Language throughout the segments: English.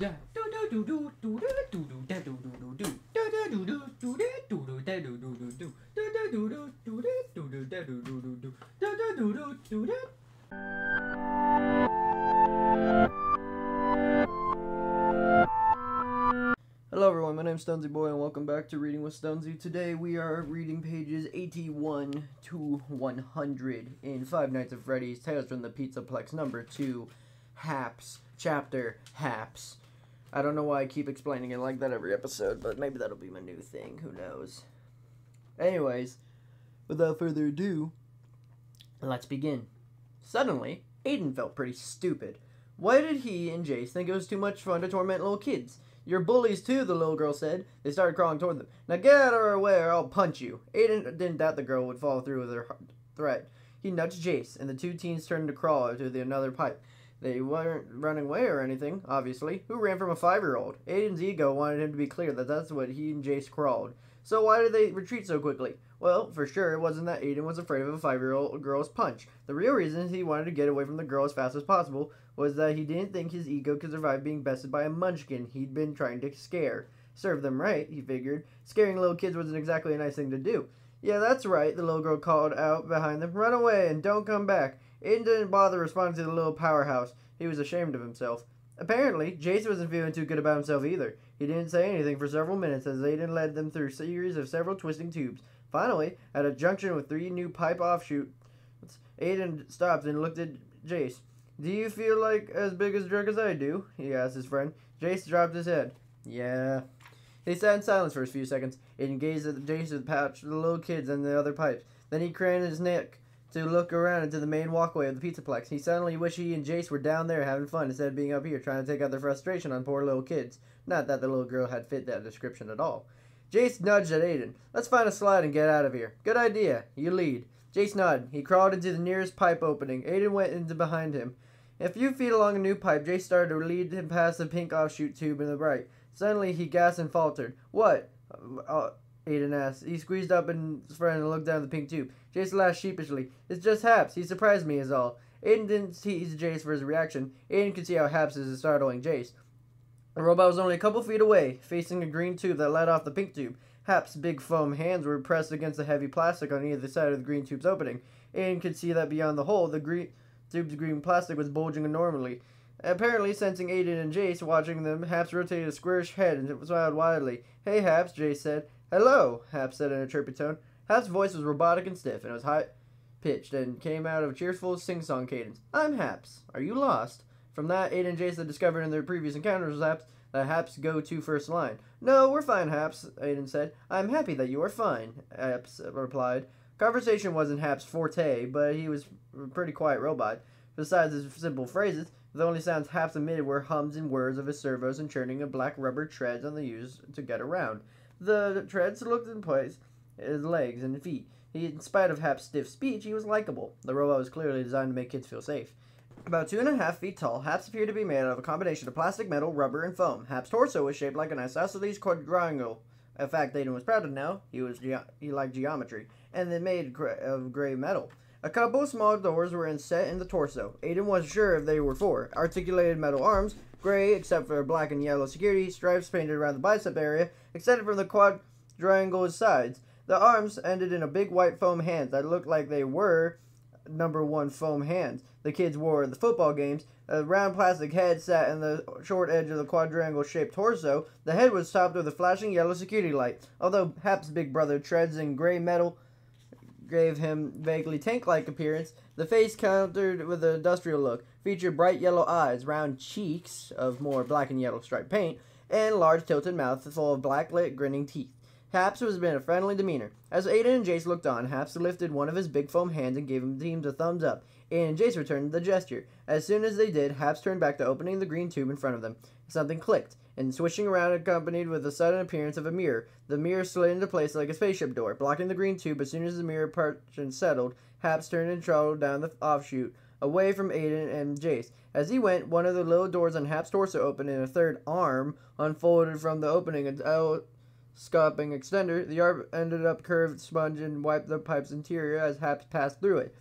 Hello everyone, my name's Stonesy Boy and welcome back to Reading with Stonesy. Today we are reading pages 81 to 100 in Five Nights at Freddy's Tales from the Pizzaplex number 2, Happs, Chapter Happs. I don't know why I keep explaining it like that every episode, but maybe that'll be my new thing, who knows. Anyways, without further ado, let's begin. Suddenly, Aiden felt pretty stupid. Why did he and Jace think it was too much fun to torment little kids? "You're bullies too," the little girl said. They started crawling toward them. "Now get out of our way or I'll punch you." Aiden didn't doubt the girl would follow through with her threat. He nudged Jace, and the two teens turned to crawl to another pipe. They weren't running away or anything, obviously. Who ran from a 5-year-old? Aiden's ego wanted him to be clear that that's what he and Jace crawled. So why did they retreat so quickly? Well, for sure, it wasn't that Aiden was afraid of a 5-year-old girl's punch. The real reason he wanted to get away from the girl as fast as possible was that he didn't think his ego could survive being bested by a munchkin he'd been trying to scare. Serve them right, he figured. Scaring little kids wasn't exactly a nice thing to do. "Yeah, that's right," the little girl called out behind them. "Run away and don't come back." Aiden didn't bother responding to the little powerhouse. He was ashamed of himself. Apparently, Jace wasn't feeling too good about himself either. He didn't say anything for several minutes as Aiden led them through a series of several twisting tubes. Finally, at a junction with 3 new pipe offshoots, Aiden stopped and looked at Jace. "Do you feel like as big a jerk as I do?" he asked his friend. Jace dropped his head. "Yeah." They sat in silence for a few seconds. Aiden gazed at Jace with pouch, the little kids, and the other pipes. Then he craned his neck to look around into the main walkway of the Pizzaplex. He suddenly wished he and Jace were down there having fun instead of being up here trying to take out their frustration on poor little kids. Not that the little girl had fit that description at all. Jace nudged at Aiden. "Let's find a slide and get out of here." "Good idea. You lead." Jace nodded. He crawled into the nearest pipe opening. Aiden went into behind him. A few feet along a new pipe, Jace started to lead him past the pink offshoot tube in the right. Suddenly, he gasped and faltered. "What?" Aiden asked. He squeezed up in his friend and looked down the pink tube. Jace laughed sheepishly. "It's just Happs. He surprised me is all." Aiden didn't tease Jace for his reaction. Aiden could see how Happs is startling Jace. The robot was only a couple feet away, facing a green tube that led off the pink tube. Happs' big foam hands were pressed against the heavy plastic on either side of the green tube's opening. Aiden could see that beyond the hole, the green tube's green plastic was bulging enormously. Apparently, sensing Aiden and Jace watching them, Happs rotated a squarish head and smiled widely. "Hey, Happs," Jace said. "Hello," Happs said in a chirpy tone. Happs' voice was robotic and stiff, and it was high-pitched and came out of a cheerful sing-song cadence. "I'm Happs. Are you lost?" From that, Aiden and Jace had discovered in their previous encounters with Happs that Happs' go-to first line. "No, we're fine, Happs," Aiden said. "I'm happy that you are fine," Happs replied. Conversation wasn't Happs' forte, but he was a pretty quiet robot. Besides his simple phrases, the only sounds Happs emitted were hums and whirs of his servos and churning of black rubber treads on the used to get around. The treads looked in place, his legs and feet. In spite of Happs' stiff speech, he was likable. The robot was clearly designed to make kids feel safe. About 2.5 feet tall, Happs appeared to be made out of a combination of plastic, metal, rubber, and foam. Happs' torso was shaped like an isosceles quadrangle. A fact Aiden was proud to know. He liked geometry, and they made of gray metal. A couple of small doors were set in the torso. Aiden wasn't sure if they were for articulated metal arms, gray except for black and yellow security stripes painted around the bicep area, extended from the quadrangle's sides. The arms ended in a big white foam hands that looked like they were number 1 foam hands the kids wore at the football games. A round plastic head sat in the short edge of the quadrangle-shaped torso. The head was topped with a flashing yellow security light. Although Happs' big brother treads in gray metal gave him vaguely tank-like appearance, the face countered with an industrial look, featured bright yellow eyes, round cheeks of more black and yellow striped paint, and large tilted mouth full of black-lit grinning teeth. Happs was in a friendly demeanor. As Aiden and Jace looked on, Happs lifted one of his big foam hands and gave him a thumbs up. Aiden and Jace returned the gesture. As soon as they did, Happs turned back to opening the green tube in front of them. Something clicked, and swishing around accompanied with the sudden appearance of a mirror. The mirror slid into place like a spaceship door, blocking the green tube. As soon as the mirror partition settled, Happs turned and trotted down the offshoot, away from Aiden and Jace. As he went, one of the little doors on Happs' torso opened, and a third arm unfolded from the opening. A telescoping extender, the arm ended up curved sponge and wiped the pipe's interior as Happs passed through it.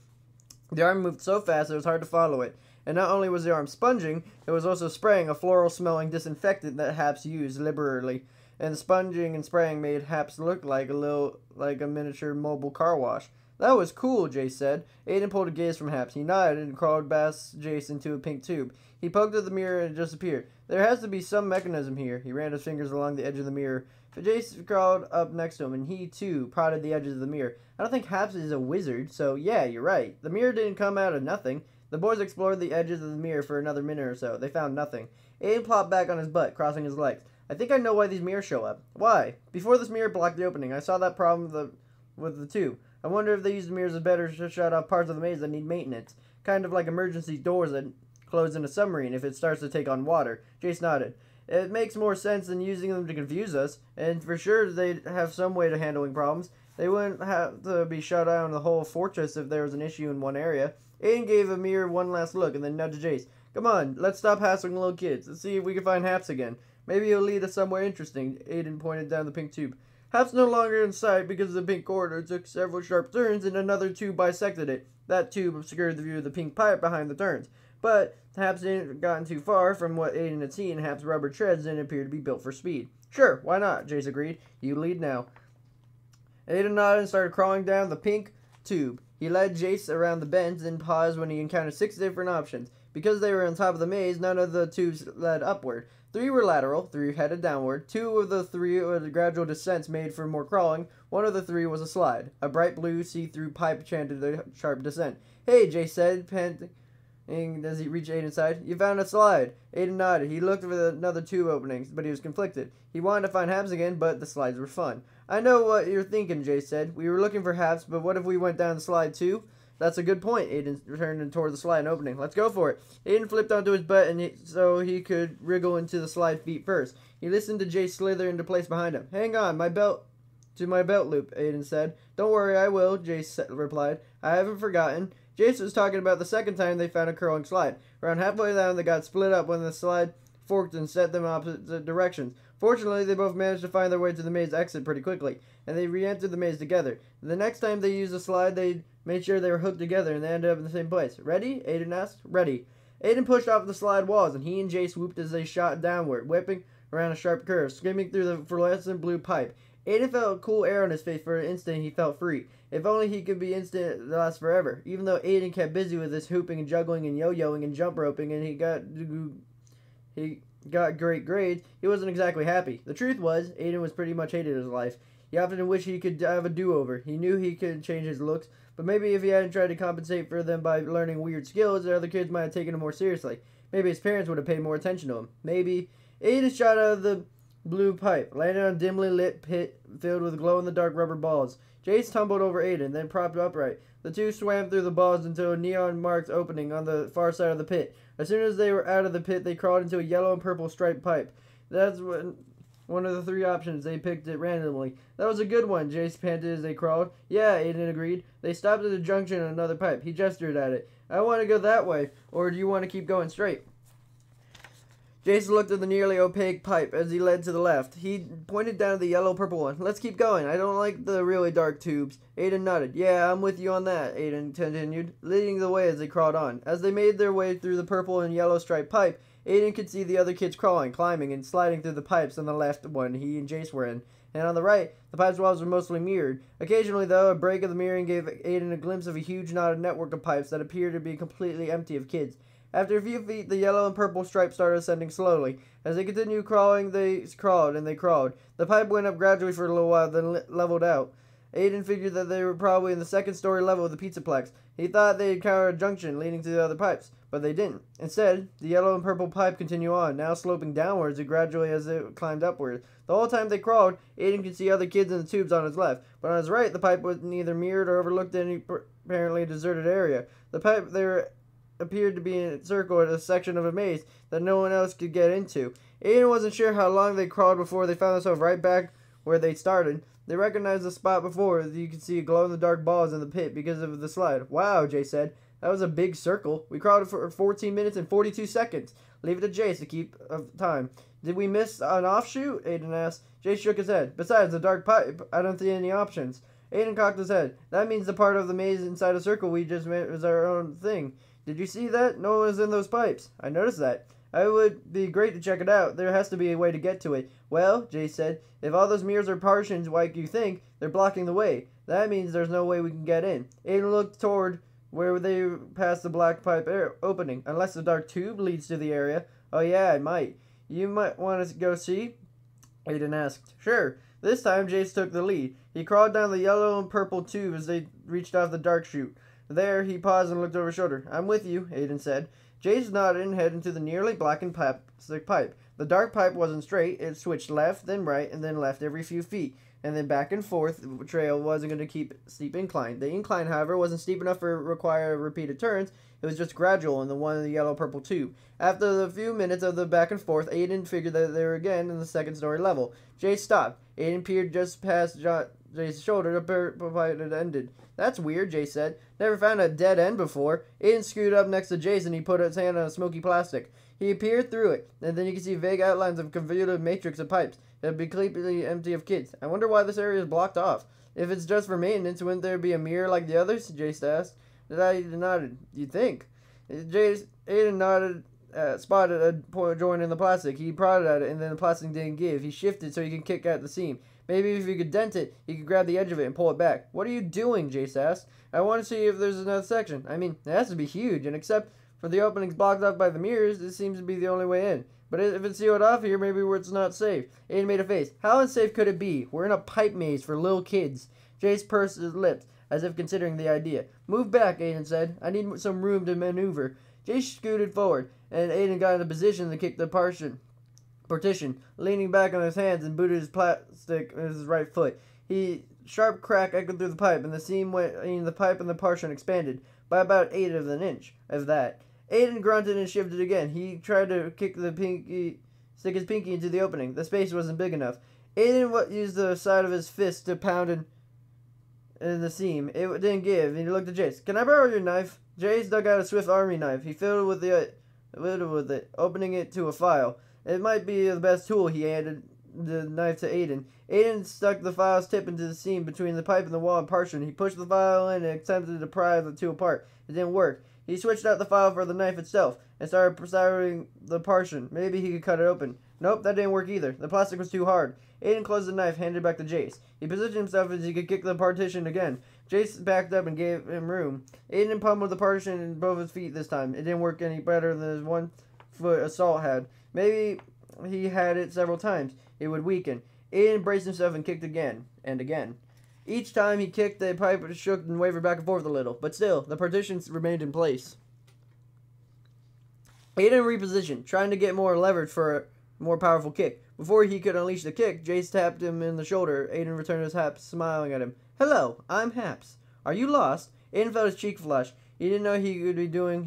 The arm moved so fast it was hard to follow it. And not only was the arm sponging, it was also spraying a floral-smelling disinfectant that Happs used liberally. And the sponging and spraying made Happs look like a miniature mobile car wash. That was cool, Jace said. Aiden pulled a gaze from Happs. He nodded and crawled past Jace into a pink tube. He poked at the mirror and it disappeared. There has to be some mechanism here. He ran his fingers along the edge of the mirror. Jace crawled up next to him, and he, too, prodded the edges of the mirror. I don't think Happs is a wizard, so yeah, you're right. The mirror didn't come out of nothing. The boys explored the edges of the mirror for another minute or so. They found nothing. Aiden plopped back on his butt, crossing his legs. I think I know why these mirrors show up. Why? Before this mirror blocked the opening, I saw that problem with the tube. I wonder if they use the mirrors as better to shut off parts of the maze that need maintenance. Kind of like emergency doors that close in a submarine if it starts to take on water. Jace nodded. It makes more sense than using them to confuse us, and for sure they'd have some way to handling problems. They wouldn't have to be shut down the whole fortress if there was an issue in one area. Aiden gave a mirror one last look and then nudged Jace. Come on, let's stop hassling little kids. Let's see if we can find Happs again. Maybe he'll lead us somewhere interesting. Aiden pointed down the pink tube. Happs no longer in sight because the pink corridor took several sharp turns and another tube bisected it. That tube obscured the view of the pink pipe behind the turns. But Happs didn't gotten too far from what Aiden had seen. Happs' rubber treads didn't appear to be built for speed. Sure, why not? Jace agreed. You lead now. Aiden nodded and started crawling down the pink tube. He led Jace around the bends and paused when he encountered 6 different options. Because they were on top of the maze, none of the tubes led upward. 3 were lateral, 3 headed downward. 2 of the 3 were gradual descents made for more crawling. 1 of the 3 was a slide. A bright blue see-through pipe chanted a sharp descent. Hey, Jace said, panting as he reached Aiden's side. You found a slide. Aiden nodded. He looked for another 2 openings, but he was conflicted. He wanted to find Happs again, but the slides were fun. I know what you're thinking, Jace said. We were looking for Happs, but what if we went down the slide too? That's a good point. Aiden turned toward the slide opening. Let's go for it. Aiden flipped onto his butt so he could wriggle into the slide feet first. He listened to Jace slither into place behind him. Hang on, my belt loop, Aiden said. Don't worry, I will, Jace replied. I haven't forgotten. Jace was talking about the second time they found a curling slide. Around halfway down, they got split up when the slide forked and set them opposite directions. Fortunately, they both managed to find their way to the maze exit pretty quickly, and they re-entered the maze together. The next time they used the slide, they made sure they were hooked together, and they ended up in the same place. Ready? Aiden asked. Ready. Aiden pushed off the slide walls, and he and Jace whooped as they shot downward, whipping around a sharp curve, skimming through the fluorescent blue pipe. Aiden felt a cool air on his face. For an instant, he felt free. If only he could be instant to last forever. Even though Aiden kept busy with his hooping and juggling and yo-yoing and jump roping, and he got great grades, he wasn't exactly happy. The truth was, Aiden was pretty much hated his life. He often wished he could have a do-over. He knew he could change his looks, but maybe if he hadn't tried to compensate for them by learning weird skills, the other kids might have taken him more seriously. Maybe his parents would have paid more attention to him. Maybe. Aiden shot out of the blue pipe, landed on a dimly lit pit filled with glow-in-the-dark rubber balls. Jace tumbled over Aiden, then propped upright. The two swam through the balls into a neon-marked opening on the far side of the pit. As soon as they were out of the pit, they crawled into a yellow and purple striped pipe. That's one of the 3 options. They picked it randomly. That was a good one, Jace panted as they crawled. Yeah, Aiden agreed. They stopped at a junction on another pipe. He gestured at it. I want to go that way, or do you want to keep going straight? Jace looked at the nearly opaque pipe as he led to the left. He pointed down at the yellow-purple one. Let's keep going. I don't like the really dark tubes. Aiden nodded. Yeah, I'm with you on that, Aiden continued, leading the way as they crawled on. As they made their way through the purple and yellow striped pipe, Aiden could see the other kids crawling, climbing, and sliding through the pipes on the left one he and Jace were in. And on the right, the pipe's walls were mostly mirrored. Occasionally, though, a break of the mirroring gave Aiden a glimpse of a huge knotted network of pipes that appeared to be completely empty of kids. After a few feet, the yellow and purple stripes started ascending slowly. As they continued crawling, they crawled and they crawled. The pipe went up gradually for a little while, then leveled out. Aiden figured that they were probably in the 2nd-story level of the Pizzaplex. He thought they encountered a junction leading to the other pipes, but they didn't. Instead, the yellow and purple pipe continued on, now sloping downwards and gradually as they climbed upward. The whole time they crawled, Aiden could see other kids in the tubes on his left, but on his right, the pipe was neither mirrored or overlooked any apparently deserted area. The pipe there appeared to be encircled in a section of a maze that no one else could get into. Aiden wasn't sure how long they crawled before they found themselves right back where they started. They recognized the spot before. You could see glow-in-the-dark balls in the pit because of the slide. Wow, Jay said. That was a big circle. We crawled for 14 minutes and 42 seconds. Leave it to Jace to keep time. Did we miss an offshoot? Aiden asked. Jace shook his head. Besides the dark pipe, I don't see any options. Aiden cocked his head. That means the part of the maze inside a circle we just met was our own thing. Did you see that? No one was in those pipes. I noticed that. It would be great to check it out. There has to be a way to get to it. Well, Jace said, if all those mirrors are partitions like you think, they're blocking the way. That means there's no way we can get in. Aiden looked toward where they passed the black pipe opening. Unless the dark tube leads to the area. Oh yeah, it might. You might want to go see? Aiden asked. Sure. This time, Jace took the lead. He crawled down the yellow and purple tube as they reached off the dark chute. There, he paused and looked over his shoulder. I'm with you, Aiden said. Jace nodded and headed into the nearly blackened plastic pipe. The dark pipe wasn't straight. It switched left, then right, and then left every few feet. And then back and forth. The trail wasn't going to keep steep incline. The incline, however, wasn't steep enough to require repeated turns. It was just gradual in the one in the yellow-purple tube. After a few minutes of the back and forth, Aiden figured that they were again in the second-story level. Jace stopped. Aiden peered just past Jace's shoulder to provide it ended. That's weird, Jace said. Never found a dead end before. Aiden scooted up next to Jace and he put his hand on a smoky plastic. He peered through it, and then you could see vague outlines of a convoluted matrix of pipes that would be completely empty of kids. I wonder why this area is blocked off. If it's just for maintenance, wouldn't there be a mirror like the others? Jace asked. Aiden nodded. You think? Aiden nodded, spotted a joint in the plastic. He prodded at it, and then the plastic didn't give. He shifted so he could kick at the seam. Maybe if you could dent it, he could grab the edge of it and pull it back. What are you doing? Jace asked. I want to see if there's another section. I mean, it has to be huge, and except for the openings blocked off by the mirrors, it seems to be the only way in. But if it's sealed off here, maybe where it's not safe. Aiden made a face. How unsafe could it be? We're in a pipe maze for little kids. Jace pursed his lips, as if considering the idea. Move back, Aiden said. I need some room to maneuver. Jace scooted forward, and Aiden got in a position to kick the partition, leaning back on his hands and booted his plastic with his right foot. Sharp crack echoed through the pipe, and the seam between the pipe and the partition expanded by about 1/8 of an inch of that. Aiden grunted and shifted again. He tried to stick his pinky into the opening. The space wasn't big enough. Aiden used the side of his fist to pound in the seam. It didn't give, and he looked at Jace. Can I borrow your knife? Jace dug out a Swift Army knife. He filled it with it, opening it to a file. It might be the best tool. He handed the knife to Aiden. Aiden stuck the file's tip into the seam between the pipe and the wall and partition. He pushed the file in and attempted to pry the two apart. It didn't work. He switched out the file for the knife itself and started soldering the partition. Maybe he could cut it open. Nope, that didn't work either. The plastic was too hard. Aiden closed the knife, handed it back to Jace. He positioned himself as he could kick the partition again. Jace backed up and gave him room. Aiden pummeled the partition in both his feet this time. It didn't work any better than his 1-foot assault had. Maybe he had it several times. It would weaken. Aiden braced himself and kicked again and again. Each time he kicked, the pipe shook and wavered back and forth a little, but still, the partitions remained in place. Aiden repositioned, trying to get more leverage for a more powerful kick. Before he could unleash the kick, Jace tapped him in the shoulder. Aiden returned his Happs, smiling at him. Hello, I'm Happs. Are you lost? Aiden felt his cheek flush. He didn't know he would be doing,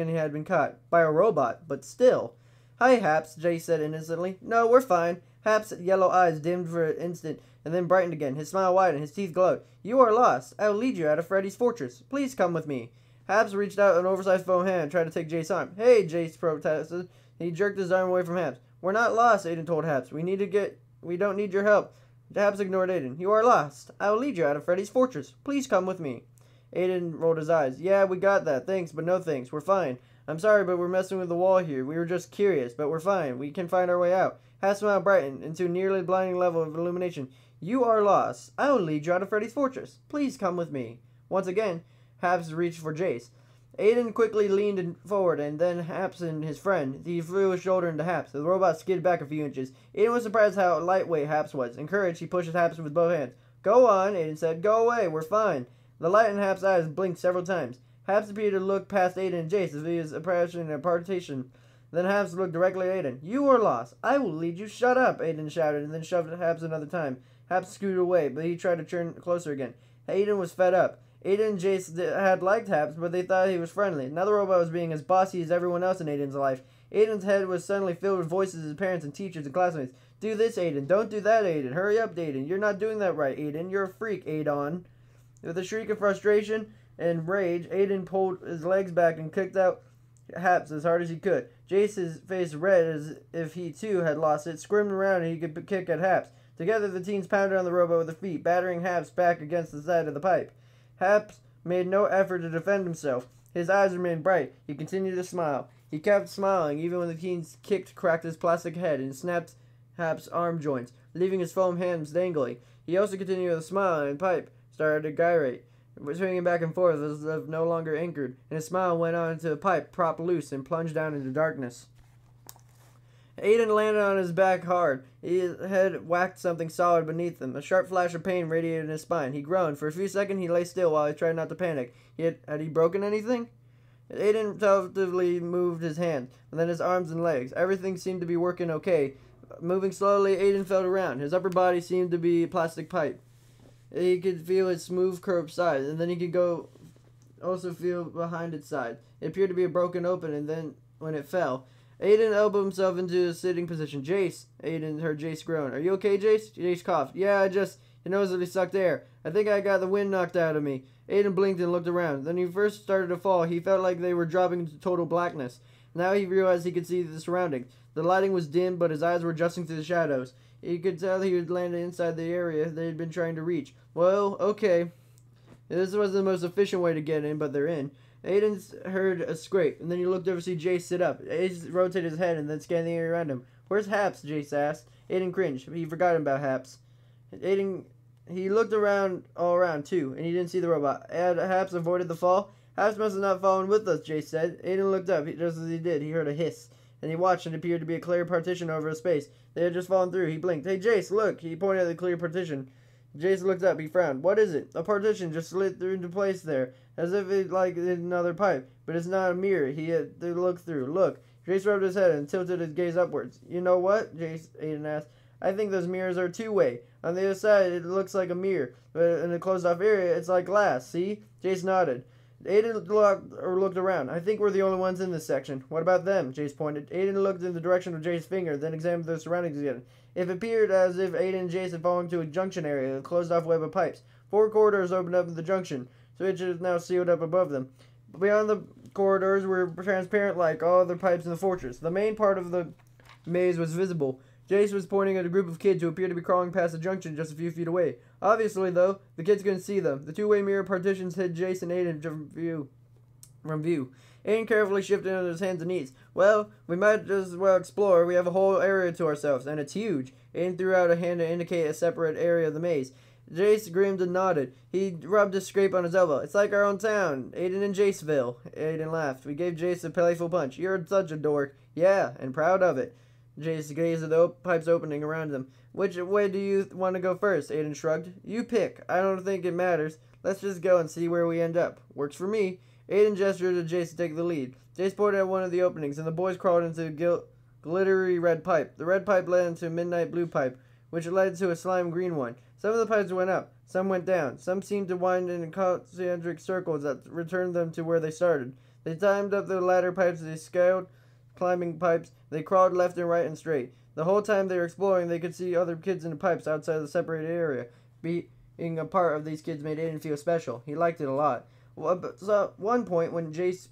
and he had been caught. By a robot, but still. Hi, Happs, Jace said innocently. No, we're fine. Happs' yellow eyes dimmed for an instant, and then brightened again. His smile widened. His teeth glowed. You are lost. I will lead you out of Freddy's fortress. Please come with me. Happs reached out an oversized foam hand and tried to take Jace's arm. Hey, Jace protested. He jerked his arm away from Happs. We're not lost, Aiden told Happs. We don't need your help. Happs ignored Aiden. You are lost. I will lead you out of Freddy's fortress. Please come with me. Aiden rolled his eyes. Yeah, we got that. Thanks, but no thanks. We're fine. I'm sorry, but we're messing with the wall here. We were just curious, but we're fine. We can find our way out. Happs' smile brightened into a nearly blinding level of illumination. You are lost. I will lead you out of Freddy's fortress. Please come with me. Once again, Happs reached for Jace. Aiden quickly leaned forward, and then Happs and his friend. He threw his shoulder into Happs. The robot skidded back a few inches. Aiden was surprised how lightweight Happs was. Encouraged, he pushed Happs with both hands. Go on, Aiden said. Go away. We're fine. The light in Happs' eyes blinked several times. Happs appeared to look past Aiden and Jace as he was approaching a partition. Then Happs looked directly at Aiden. You are lost. I will lead you. Shut up, Aiden shouted, and then shoved Happs another time. Happs scooted away, but he tried to turn closer again. Aiden was fed up. Aiden and Jace had liked Happs, but they thought he was friendly. Now the robot was being as bossy as everyone else in Aiden's life. Aiden's head was suddenly filled with voices of his parents and teachers and classmates. Do this, Aiden. Don't do that, Aiden. Hurry up, Aiden. You're not doing that right, Aiden. You're a freak, Aidon. With a shriek of frustration and rage, Aiden pulled his legs back and kicked out Happs as hard as he could. Jace's face red as if he too had lost it, squirmed around and he could kick at Happs. Together the teens pounded on the robot with their feet, battering Happs back against the side of the pipe. Happs made no effort to defend himself. His eyes remained bright. He continued to smile. He kept smiling even when the teens cracked his plastic head and snapped Happs' arm joints, leaving his foam hands dangling. He also continued with a smile, and Pipe started to gyrate, swinging back and forth as if no longer anchored, and his smile went on until Pipe propped loose and plunged down into darkness. Aiden landed on his back hard. His head whacked something solid beneath him. A sharp flash of pain radiated in his spine. He groaned. For a few seconds, he lay still while he tried not to panic. Had he broken anything? Aiden tentatively moved his hands, and then his arms and legs. Everything seemed to be working okay. Moving slowly, Aiden felt around. His upper body seemed to be plastic pipe. He could feel its smooth curved side, and then he could also feel behind its side. It appeared to be broken open, and then when it fell, Aiden elbowed himself into a sitting position. Jace, Aiden heard Jace groan. Are you okay, Jace? Jace coughed. Yeah, your nose really sucked air. I think I got the wind knocked out of me. Aiden blinked and looked around. When he first started to fall, he felt like they were dropping into total blackness. Now he realized he could see the surroundings. The lighting was dim, but his eyes were adjusting to the shadows. He could tell he had landed inside the area they had been trying to reach. Well, okay. This was the most efficient way to get in, but they're in. Aiden heard a scrape, and then he looked over to see Jace sit up. Aiden rotated his head and then scanned the area around him. Where's Happs? Jace asked. Aiden cringed. He forgot about Happs. He looked all around, too, and he didn't see the robot. Had Happs avoided the fall? Happs must have not fallen with us, Jace said. Aiden looked up. Just as he did, he heard a hiss. And he watched, and it appeared to be a clear partition over a space. They had just fallen through. He blinked. Hey, Jace, look. He pointed at the clear partition. Jace looked up. He frowned. What is it? A partition just slid through into place there, as if it like another pipe. But it's not a mirror. He had to look through. Look. Jace rubbed his head and tilted his gaze upwards. You know what? Aiden asked. I think those mirrors are two-way. On the other side, it looks like a mirror, but in a closed-off area, it's like glass. See? Jace nodded. Aiden looked around. I think we're the only ones in this section. What about them? Jace pointed. Aiden looked in the direction of Jace's finger, then examined their surroundings again. It appeared as if Aiden and Jace had fallen to a junction area, a closed-off web of pipes. 4 corridors opened up in the junction, which is now sealed up above them. Beyond the corridors were transparent like all other pipes in the fortress. The main part of the maze was visible. Jace was pointing at a group of kids who appeared to be crawling past the junction just a few feet away. Obviously, though, the kids couldn't see them. The two-way mirror partitions hid Jace and Aiden from view. Aiden carefully shifted under his hands and knees. Well, we might as well explore. We have a whole area to ourselves, and it's huge. Aiden threw out a hand to indicate a separate area of the maze. Jace grinned and nodded. He rubbed a scrape on his elbow. It's like our own town, Aiden and Jaceville. Aiden laughed. We gave Jace a playful punch. You're such a dork. Yeah, and proud of it. Jace gazed at the pipes opening around them. Which way do you want to go first? Aiden shrugged. You pick. I don't think it matters. Let's just go and see where we end up. Works for me. Aiden gestured to Jace to take the lead. Jace pointed at one of the openings, and the boys crawled into a glittery red pipe. The red pipe led into a midnight blue pipe, which led to a slime green one. Some of the pipes went up. Some went down. Some seemed to wind in concentric circles that returned them to where they started. They climbed up the ladder pipes. They scaled climbing pipes. They crawled left and right and straight. The whole time they were exploring, they could see other kids in the pipes outside the separated area. Being a part of these kids made Aiden feel special. He liked it a lot. So at one point, when Jace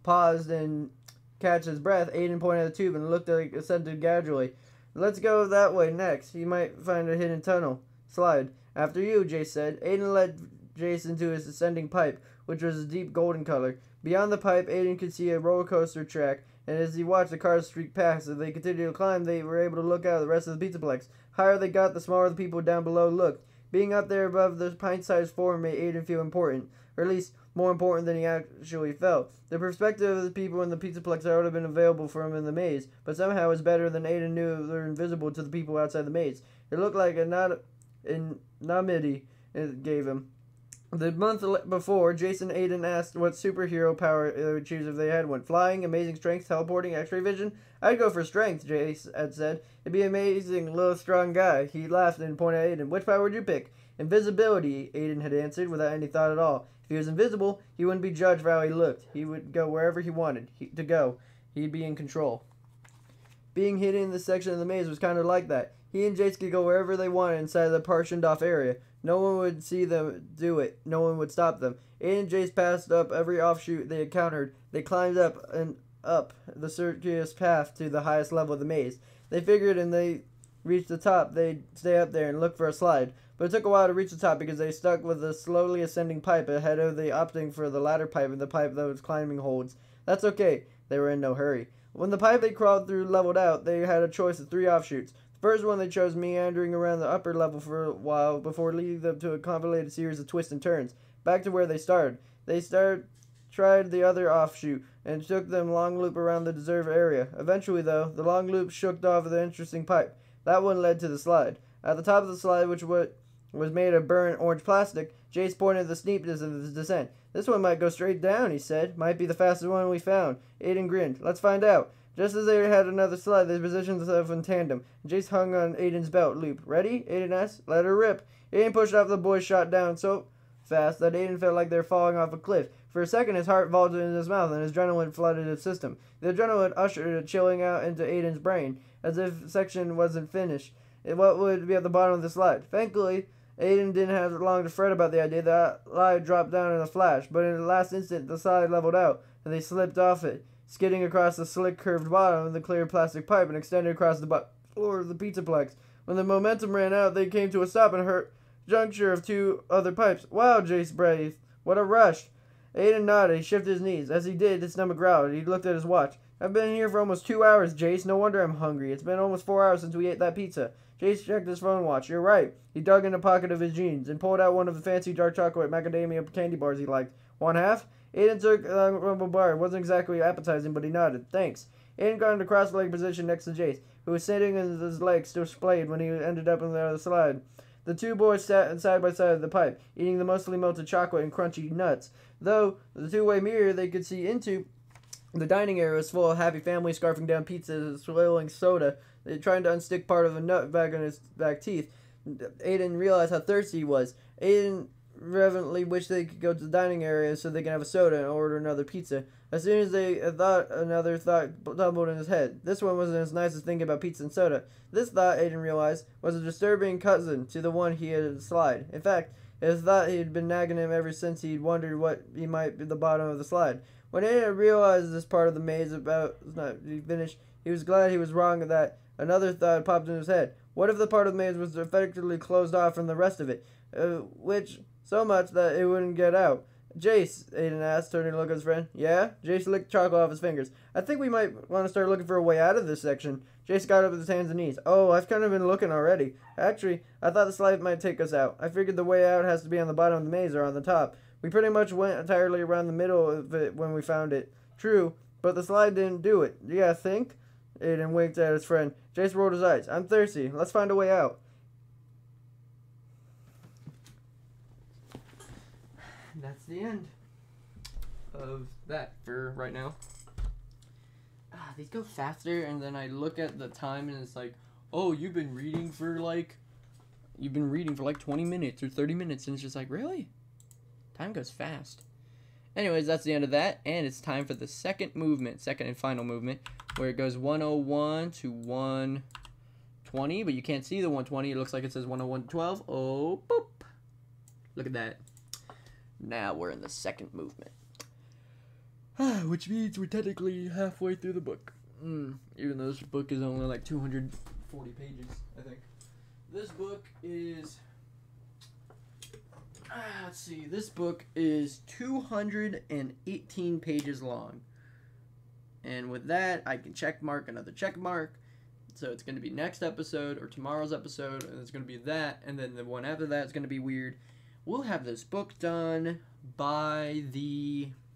paused and catch his breath, Aiden pointed at the tube and looked like ascended gradually. Let's go that way next. You might find a hidden tunnel. Slide. After you, Jace said. Aiden led Jace into his ascending pipe, which was a deep golden color. Beyond the pipe, Aiden could see a roller coaster track, and as he watched the cars streak past, as they continued to climb, they were able to look out at the rest of the Pizzaplex. Higher they got, the smaller the people down below looked. Being up there above the pint-sized form made Aiden feel important, or at least more important than he actually felt. The perspective of the people in the Pizzaplex had already been available for him in the maze, but somehow it was better than Aiden knew they were invisible to the people outside the maze. It looked like a Namidi it gave him. The month before, Jason and Aiden asked what superhero power they would choose if they had one. Flying, amazing strength, teleporting, x-ray vision? I'd go for strength, Jace had said. It'd be amazing, little strong guy. He laughed and pointed at Aiden. Which power would you pick? Invisibility, Aiden had answered without any thought at all. If he was invisible, he wouldn't be judged for how he looked. He would go wherever he wanted to go. He'd be in control. Being hidden in this section of the maze was kind of like that. He and Jace could go wherever they wanted inside the partitioned off area. No one would see them do it. No one would stop them. Aiden and Jace passed up every offshoot they encountered. They climbed up and up the circuitous path to the highest level of the maze. They figured and they reached the top, they'd stay up there and look for a slide. but it took a while to reach the top because they stuck with the slowly ascending pipe ahead of the opting for the ladder pipe and the pipe that was climbing holds. That's okay. They were in no hurry. When the pipe they crawled through leveled out, they had a choice of 3 offshoots. The first one they chose meandering around the upper level for a while before leading them to a convoluted series of twists and turns, back to where they started. Tried the other offshoot, and took them long loop around the deserved area. Eventually, though, the long loop shook off the interesting pipe. That one led to the slide. At the top of the slide, which was made of burnt orange plastic, Jace pointed the steepness of the descent. This one might go straight down, he said. Might be the fastest one we found. Aiden grinned. Let's find out. Just as they had another slide, they positioned themselves in tandem. Jace hung on Aiden's belt loop. Ready? Aiden asked. Let her rip. Aiden pushed off. The boys shot down so fast that Aiden felt like they were falling off a cliff. For a second, his heart vaulted into his mouth and his adrenaline flooded his system. The adrenaline ushered a chilling out into Aiden's brain, as if section wasn't finished. What would be at the bottom of the slide? Thankfully, Aiden didn't have long to fret about the idea. The slide dropped down in a flash, but in the last instant, the slide leveled out, and they slipped off it, skidding across the slick, curved bottom of the clear plastic pipe and extended across the floor of the pizzaplex. When the momentum ran out, they came to a stop and hurt juncture of 2 other pipes. Wow, Jace breathed. What a rush. Aiden nodded. He shifted his knees. As he did, his stomach growled. He looked at his watch. I've been here for almost 2 hours, Jace. No wonder I'm hungry. It's been almost 4 hours since we ate that pizza. Jace checked his phone watch. You're right. He dug in the pocket of his jeans and pulled out one of the fancy dark chocolate macadamia candy bars he liked. 1 half? Aiden took a rumble bar. It wasn't exactly appetizing, but he nodded. Thanks. Aiden got into cross-leg position next to Jace, who was sitting with his legs still splayed when he ended up on the other slide. The 2 boys sat side by side of the pipe, eating the mostly melted chocolate and crunchy nuts. Though the 2-way mirror they could see into the dining area was full of happy families scarfing down pizza, swirling soda, trying to unstick part of a nut back in his back teeth. Aiden realized how thirsty he was. Aiden reverently wished they could go to the dining area so they can have a soda and order another pizza. As soon as they thought, another thought tumbled in his head. This one wasn't as nice as thinking about pizza and soda. This thought, Aiden realized, was a disturbing cousin to the one he had slide. In fact, his thought he'd been nagging him ever since he'd wondered what he might be at the bottom of the slide. When Aiden realized this part of the maze about not finished, he was glad he was wrong of that. Another thought popped in his head. What if the part of the maze was effectively closed off from the rest of it? Which so much that it wouldn't get out. Jace, Aiden asked, turning to look at his friend. Yeah? Jace licked chocolate off his fingers. I think we might want to start looking for a way out of this section. Jace got up with his hands and knees. Oh, I've kind of been looking already. Actually, I thought the slide might take us out. I figured the way out has to be on the bottom of the maze or on the top. We pretty much went entirely around the middle of it when we found it. True, but the slide didn't do it. Yeah, think? Aiden winked at his friend. Jace rolled his eyes. I'm thirsty. Let's find a way out. That's the end of that for right now. These go faster, and then I look at the time, and it's like, oh, you've been reading for like 20 minutes or 30 minutes, and it's just like, really? Time goes fast. Anyways, that's the end of that, and it's time for the second and final movement, where it goes 101 to 120, but you can't see the 120. It looks like it says 101 to 12. Oh, boop. Look at that. Now we're in the second movement. Which means we're technically halfway through the book. Even though this book is only like 240 pages, I think. This book is... let's see. This book is 218 pages long. And with that, I can check mark another check mark. So it's going to be next episode or tomorrow's episode, and it's going to be that, and then the one after that is going to be weird. We'll have this book done by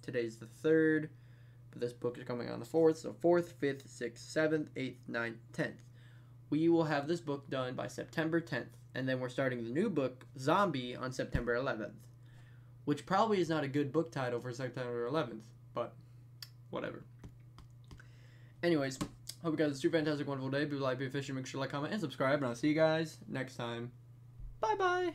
today's the 3rd, but this book is coming on the 4th, so 4th, 5th, 6th, 7th, 8th, 9th, 10th. We will have this book done by September 10th, and then we're starting the new book, Zombie, on September 11th, which probably is not a good book title for September 11th, but whatever. Anyways, hope you guys have a super fantastic, wonderful day. Be like, be efficient, make sure to like, comment, and subscribe, and I'll see you guys next time. Bye-bye!